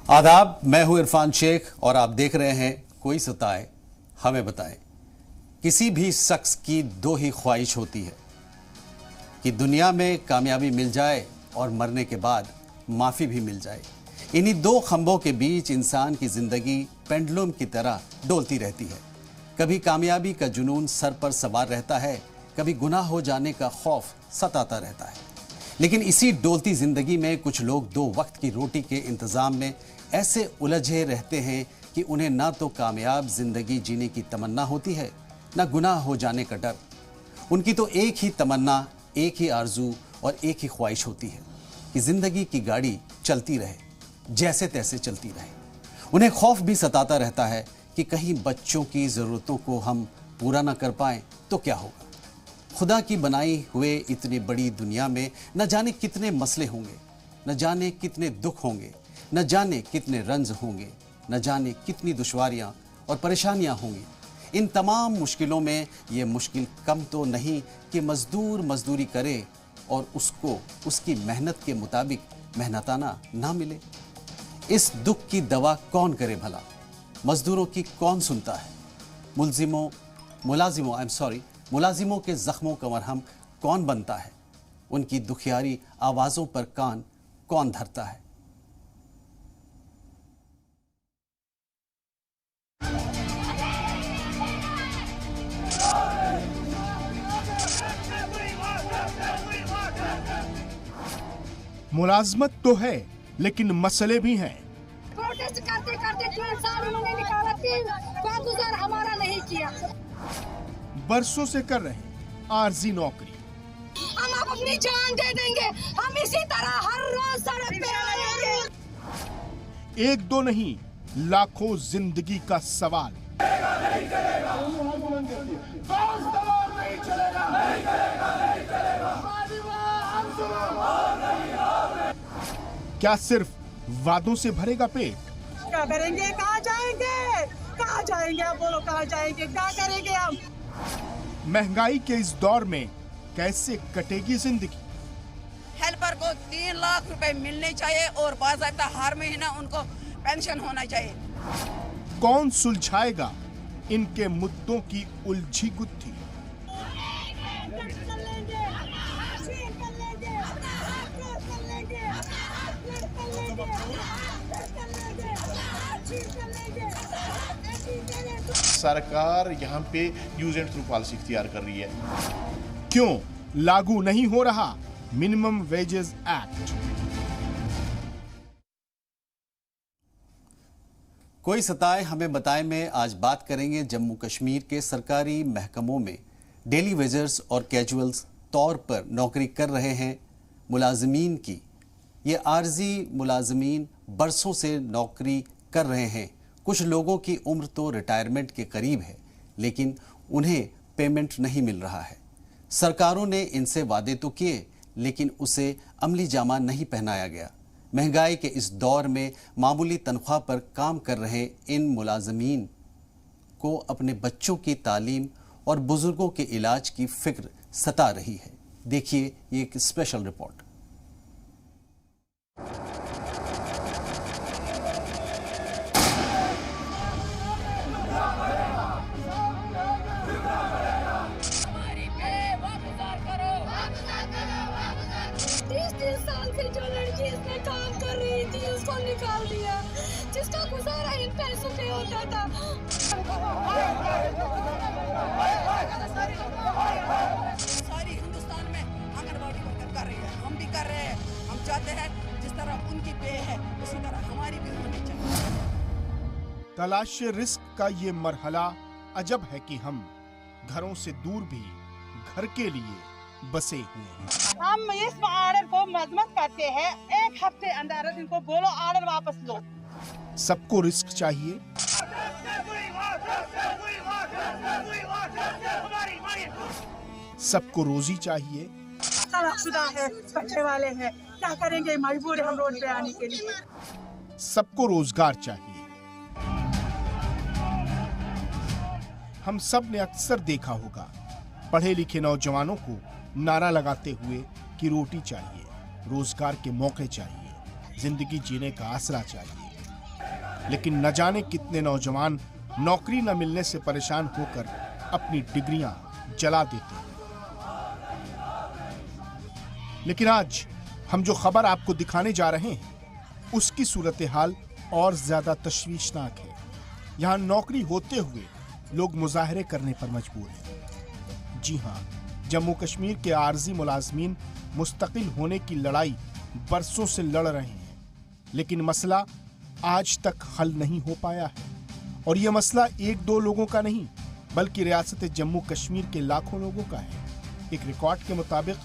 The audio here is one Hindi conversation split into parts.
आदाब, मैं हूं इरफान शेख और आप देख रहे हैं कोई सताए हमें बताए। किसी भी शख्स की दो ही ख्वाहिश होती है कि दुनिया में कामयाबी मिल जाए और मरने के बाद माफ़ी भी मिल जाए। इन्हीं दो खंभों के बीच इंसान की ज़िंदगी पेंडुलम की तरह डोलती रहती है। कभी कामयाबी का जुनून सर पर सवार रहता है, कभी गुनाह हो जाने का खौफ सताता रहता है। लेकिन इसी डोलती ज़िंदगी में कुछ लोग दो वक्त की रोटी के इंतज़ाम में ऐसे उलझे रहते हैं कि उन्हें ना तो कामयाब ज़िंदगी जीने की तमन्ना होती है, ना गुनाह हो जाने का डर। उनकी तो एक ही तमन्ना, एक ही आरजू और एक ही ख्वाहिश होती है कि ज़िंदगी की गाड़ी चलती रहे, जैसे तैसे चलती रहे। उन्हें खौफ भी सताता रहता है कि कहीं बच्चों की ज़रूरतों को हम पूरा ना कर पाएं तो क्या होगा। खुदा की बनाई हुए इतनी बड़ी दुनिया में न जाने कितने मसले होंगे, न जाने कितने दुख होंगे, न जाने कितने रंज होंगे, न जाने कितनी दुश्वारियां और परेशानियां होंगी। इन तमाम मुश्किलों में ये मुश्किल कम तो नहीं कि मजदूर मजदूरी करे और उसको उसकी मेहनत के मुताबिक मेहनताना ना मिले। इस दुख की दवा कौन करे भला? मजदूरों की कौन सुनता है? मुलाजिमों के जख्मों का मरहम कौन बनता है? उनकी दुखियारी आवाज़ों पर कान कौन धरता है? मुलाजमत तो है लेकिन मसले भी हैं। प्रोटेस्ट करते करते 3 साल उन्होंने निकाला, 3 हमारा नहीं किया। बरसों से कर रहे आरजी नौकरी। हम अब अपनी जान दे देंगे, हम इसी तरह हर रोज सड़क पे आएंगे। एक दो नहीं, लाखों जिंदगी का सवाल। क्या सिर्फ वादों से भरेगा पेट? क्या करेंगे? कहाँ जाएंगे? कहाँ जाएंगे? आप बोलो, कहाँ जाएंगे? क्या करेंगे हम? महंगाई के इस दौर में कैसे कटेगी जिंदगी? हेल्पर को 3 लाख रुपए मिलने चाहिए और बाज़ाब्ता हर महीना उनको पेंशन होना चाहिए। कौन सुलझाएगा इनके मुद्दों की उलझी गुत्थी? सरकार यहाँ पे यूज एंड थ्रू पॉलिसी इख्तियार कर रही है। क्यों लागू नहीं हो रहा मिनिमम वेजेस एक्ट? कोई सताए हमें बताए में आज बात करेंगे जम्मू कश्मीर के सरकारी महकमों में डेली वेजर्स और कैजुअल्स तौर पर नौकरी कर रहे हैं मुलाजमीन की। ये आर्जी मुलाजमीन बरसों से नौकरी कर रहे हैं। कुछ लोगों की उम्र तो रिटायरमेंट के करीब है, लेकिन उन्हें पेमेंट नहीं मिल रहा है। सरकारों ने इनसे वादे तो किए, लेकिन उसे अमली जामा नहीं पहनाया गया। महंगाई के इस दौर में मामूली तनख्वाह पर काम कर रहे इन मुलाजमीन को अपने बच्चों की तालीम और बुजुर्गों के इलाज की फिक्र सता रही है। देखिए ये एक स्पेशल रिपोर्ट। जो लड़की इसमें काम कर रही थी उसको निकाल दिया, जिसका गुजारा इन पैसों पे होता था। सारी हिंदुस्तान में आंगनबाड़ी वर्कर कर रही है, हम भी कर रहे हैं। हम चाहते हैं जिस तरह उनकी पे है उसी तरह हमारी भी होनी चाहिए। तलाश रिस्क का ये मरहला अजब है कि हम घरों से दूर भी घर के लिए बसे हुए हैं। हम इस ऑर्डर को मजम्मत करते हैं, 1 हफ्ते अंदर इनको बोलो ऑर्डर वापस लो। सबको रिस्क चाहिए, सबको रोजी चाहिए, तलाशशुदा है, बच्चे वाले हैं, क्या करेंगे? मजबूर है हम रोड पे आने के लिए। सबको रोजगार चाहिए। हम सब ने अक्सर देखा होगा पढ़े लिखे नौजवानों को नारा लगाते हुए कि रोटी चाहिए, रोजगार के मौके चाहिए, जिंदगी जीने का आसरा चाहिए। लेकिन न जाने कितने नौजवान नौकरी न मिलने से परेशान होकर अपनी डिग्रियां जला देते हैं। लेकिन आज हम जो खबर आपको दिखाने जा रहे हैं उसकी सूरत हाल और ज्यादा तशवीशनाक है। यहां नौकरी होते हुए लोग मुजाहरे करने पर मजबूर हैं। जी हां, जम्मू कश्मीर के आरजी मुलाजमीन मुस्तकिल होने की लड़ाई बरसों से लड़ रहे हैं, लेकिन मसला आज तक हल नहीं हो पाया है। और यह मसला एक दो लोगों का नहीं बल्कि रियासत जम्मू कश्मीर के लाखों लोगों का है। एक रिकॉर्ड के मुताबिक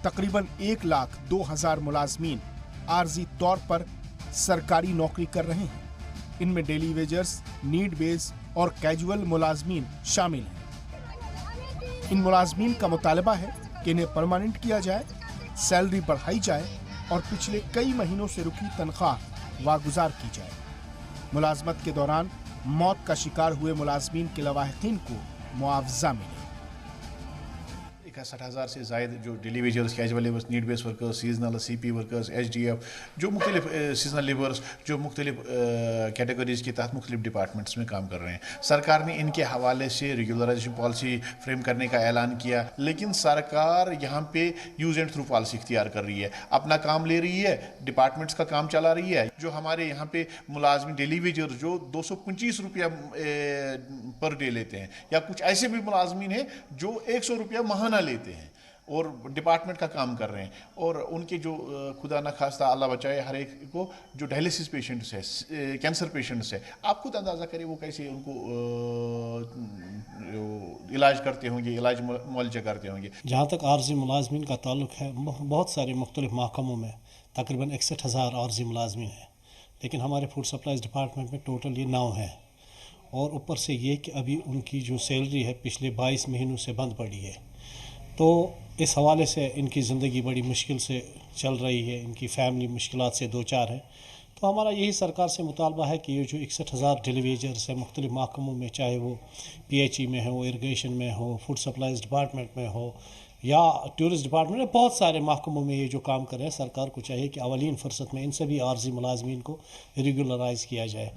तकरीबन 1,02,000 मुलाजमीन आरजी तौर पर सरकारी नौकरी कर रहे हैं। इनमें डेली वेजर्स, नीड बेस और कैजुअल मुलाजमीन शामिल हैं। इन मुलाजमीन का मुतालबा है कि इन्हें परमानेंट किया जाए, सैलरी बढ़ाई जाए और पिछले कई महीनों से रुकी तनख्वाह वागुजार की जाए। मुलाजमत के दौरान मौत का शिकार हुए मुलाजमीन के लवाहिकीन को मुआवजा मिले। 61,000 से ज़ायद जो daily wagers, casual labours, need base workers, seasonal CP workers, SDF, जो मुख्तलिफ सीजनल लेबर्स जो मुख्तलिफ कैटेगरीज़ के तहत मुख्तलिफ डिपार्टमेंट्स में काम कर रहे हैं। सरकार ने इनके हवाले से रेगुलराइजेशन पॉलिसी फ्रेम करने का ऐलान किया, लेकिन सरकार यहाँ पे यूज़ एंड थ्रू पॉलिसी इख्तियार कर रही है, अपना काम ले रही है, डिपार्टमेंट्स का काम चला रही है। जो हमारे यहाँ पे मुलाजमिन डेली वेजर्स जो 225 रुपया पर डे लेते हैं, या कुछ ऐसे भी मुलाजमिन हैं जो 100 रुपया महाना लेते हैं और डिपार्टमेंट का काम कर रहे हैं। और उनके जो खुदा न खास्ता अल्लाह बचाए हर एक को जो डायलिसिस पेशेंट्स है, कैंसर पेशेंट्स है, आप खुद अंदाज़ा करें वो कैसे उनको इलाज करते होंगे, इलाज मुआवजा करते होंगे। जहाँ तक आर्जी मुलाजमीन का ताल्लुक है, बहुत सारे मुख्तलिफ महकमों में तकरीबन 61,000 आर्जी मुलाजमीन हैं, लेकिन हमारे फूड सप्लाईज डिपार्टमेंट में टोटल ये 9 है। और ऊपर से ये कि अभी उनकी जो सैलरी है पिछले 22 महीनों से बंद पड़ी है, तो इस हवाले से इनकी ज़िंदगी बड़ी मुश्किल से चल रही है, इनकी फैमिली मुश्किलात से दो चार है। तो हमारा यही सरकार से मुतालबा है कि ये जो 61,000 डेलीवेजर्स है मुख्तलिफ महकमों में, चाहे वो PHE में हो, इरिगेशन में हो, फूड सप्लाईज डिपार्टमेंट में हो या टूरिस्ट डिपार्टमेंट में, बहुत सारे महकमों में ये जो काम कर रहे हैं, सरकार को चाहिए कि अवलीन फुर्सत में इन सभी आर्जी मुलाजमीन को रेगुलराइज किया जाए।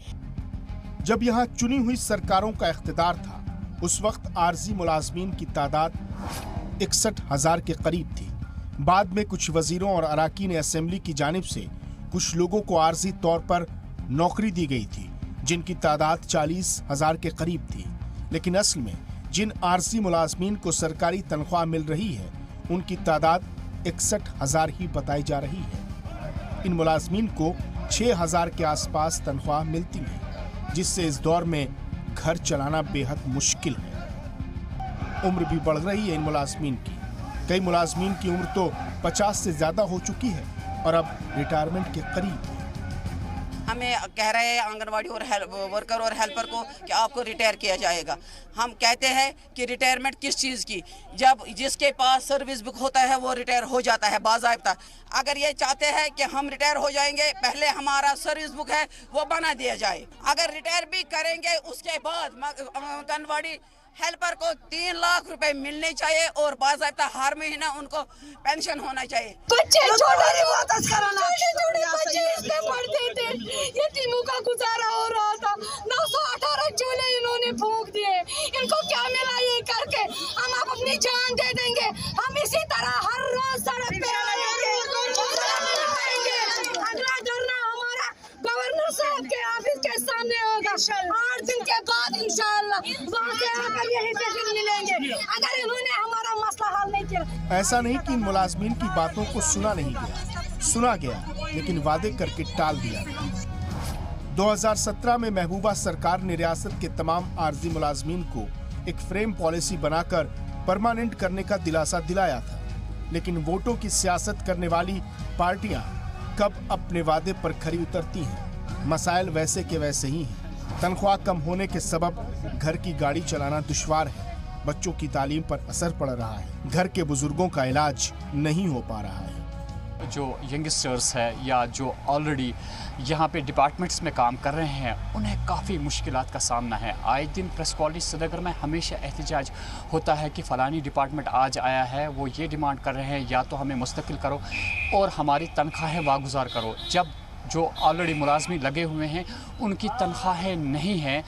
जब यहाँ चुनी हुई सरकारों का इख्तिदार था उस वक्त आर्जी मुलाजमीन की तादाद 61,000 के करीब थी। बाद में कुछ वजीरों और अराकीन असेंबली की जानिब से कुछ लोगों को आर्जी तौर पर नौकरी दी गई थी, जिनकी तादाद 40,000 के करीब थी। लेकिन असल में जिन आर्जी मुलाजमीन को सरकारी तनख्वाह मिल रही है उनकी तादाद 61,000 ही बताई जा रही है। इन मुलाजमीन को 6,000 के आसपास तनख्वाह मिलती है, जिससे इस दौर में घर चलाना बेहद मुश्किल है। उम्र भी बढ़ रही है इन मुलाजमीन की। कई मुलाजमीन की उम्र तो 50 से ज्यादा हो चुकी है और अब रिटायरमेंट के करीब है। हमें कह रहे हैं आंगनवाड़ी और वर्कर और हेल्पर को कि आपको रिटायर किया जाएगा। हम कहते हैं कि रिटायरमेंट किस चीज़ की, जब जिसके पास सर्विस बुक होता है वो रिटायर हो जाता है बाज़ाब्ता। अगर ये चाहते हैं कि हम रिटायर हो जाएंगे, पहले हमारा सर्विस बुक है वो बना दिया जाए। अगर रिटायर भी करेंगे उसके बाद आंगनवाड़ी हेल्पर को 3 लाख रुपए मिलने चाहिए और बाज़ाब्ता हर महीना उनको पेंशन होना चाहिए। बच्चे छोटे बच्चे इसमें पढ़ते थे, यतीमों का गुजारा हो रहा था। 918 चूल्हे इन्होंने फूंक दिए, इनको क्या मिला ये करके? हम आप अपनी जान दे देंगे, हम इसी तरह हर रोज सड़क पे आएंगे। अगला धरना हमारा गवर्नर साहब के ऑफिस के सामने होगा 8 दिन के बाद इंशाअल्लाह, वहाँ से आकर यहीं पे फिर मिलेंगे अगर इन्होंने हमारा मसला हल नहीं किया। ऐसा नहीं कि इन मुलाजमीन की बातों को सुना नहीं गया, सुना गया लेकिन वादे करके टाल दिया गया। 2017 में महबूबा सरकार ने रियासत के तमाम आर्जी मुलाजमीन को एक फ्रेम पॉलिसी बनाकर परमानेंट करने का दिलासा दिलाया था, लेकिन वोटों की सियासत करने वाली पार्टियां कब अपने वादे पर खरी उतरती हैं। मसाइल वैसे के वैसे ही हैं। तनख्वाह कम होने के सबब घर की गाड़ी चलाना दुश्वार है, बच्चों की तालीम पर असर पड़ रहा है, घर के बुजुर्गों का इलाज नहीं हो पा रहा है। जो यंगस्टर्स है या जो ऑलरेडी यहाँ पे डिपार्टमेंट्स में काम कर रहे हैं, उन्हें काफ़ी मुश्किलात का सामना है। आए दिन प्रेस कॉलेज श्रीनगर में हमेशा एहतजाज होता है कि फ़लानी डिपार्टमेंट आज आया है, वो ये डिमांड कर रहे हैं या तो हमें मुस्तकिल करो और हमारी तनख्वाहें वागुजार करो। जब जो ऑलरेडी मुलाजमी लगे हुए हैं उनकी तनख्वाहें नहीं हैं,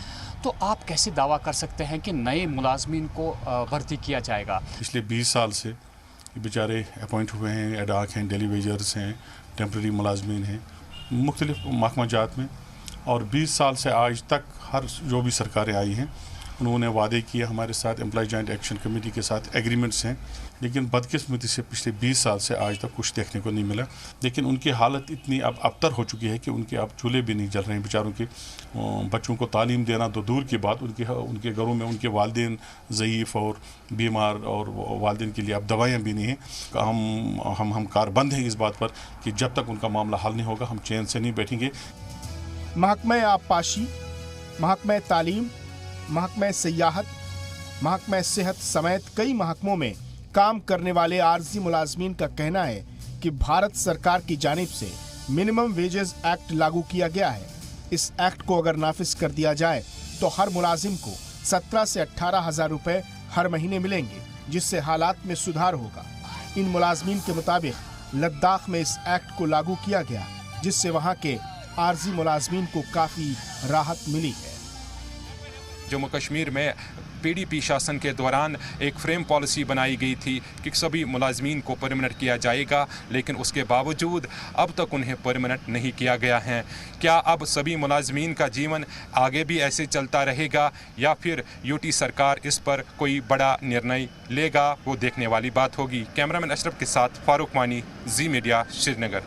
तो आप कैसे दावा कर सकते हैं कि नए मुलाजमीन को भर्ती किया जाएगा? पिछले 20 साल से बेचारे अपॉइंट हुए हैं, एडाक हैं, डेली वेजर्स हैं, टेम्प्रेरी मुलाजमीन हैं मुख्तलिफ महकमा जात में, और 20 साल से आज तक हर जो भी सरकारें आई हैं उन्होंने वादे किए हमारे साथ, एम्प्लॉय जॉइंट एक्शन कमेटी के साथ एग्रीमेंट्स हैं, लेकिन बदकिस्मती से पिछले 20 साल से आज तक कुछ देखने को नहीं मिला। लेकिन उनकी हालत इतनी अब अबतर हो चुकी है कि उनके अब चूल्हे भी नहीं जल रहे हैं बेचारों के। बच्चों को तालीम देना तो दूर की बात, उनके घरों में उनके वालिदैन ज़ईफ़ और बीमार, और वालिदैन के लिए अब दवाइयाँ भी नहीं हैं। हम कारबंद हैं इस बात पर कि जब तक उनका मामला हल नहीं होगा हम चैन से नहीं बैठेंगे। महकमा आबपाशी, महकमा तालीम, महकमा सियाहत, महकमा सेहत समेत कई महकमों में काम करने वाले आर्जी मुलाजमीन का कहना है कि भारत सरकार की जानिब से मिनिमम वेजेस एक्ट लागू किया गया है। इस एक्ट को अगर नाफिज कर दिया जाए तो हर मुलाजिम को 17 से 18 हजार रुपए हर महीने मिलेंगे, जिससे हालात में सुधार होगा। इन मुलाजमीन के मुताबिक लद्दाख में इस एक्ट को लागू किया गया, जिससे वहाँ के आर्जी मुलाजमीन को काफी राहत मिली है। जम्मू कश्मीर में PDP शासन के दौरान एक फ्रेम पॉलिसी बनाई गई थी कि सभी मुलाजमीन को परमानेंट किया जाएगा, लेकिन उसके बावजूद अब तक उन्हें परमानेंट नहीं किया गया है। क्या अब सभी मुलाजमीन का जीवन आगे भी ऐसे चलता रहेगा या फिर UT सरकार इस पर कोई बड़ा निर्णय लेगा, वो देखने वाली बात होगी। कैमरामैन अशरफ के साथ फारूक मानी, जी मीडिया, श्रीनगर।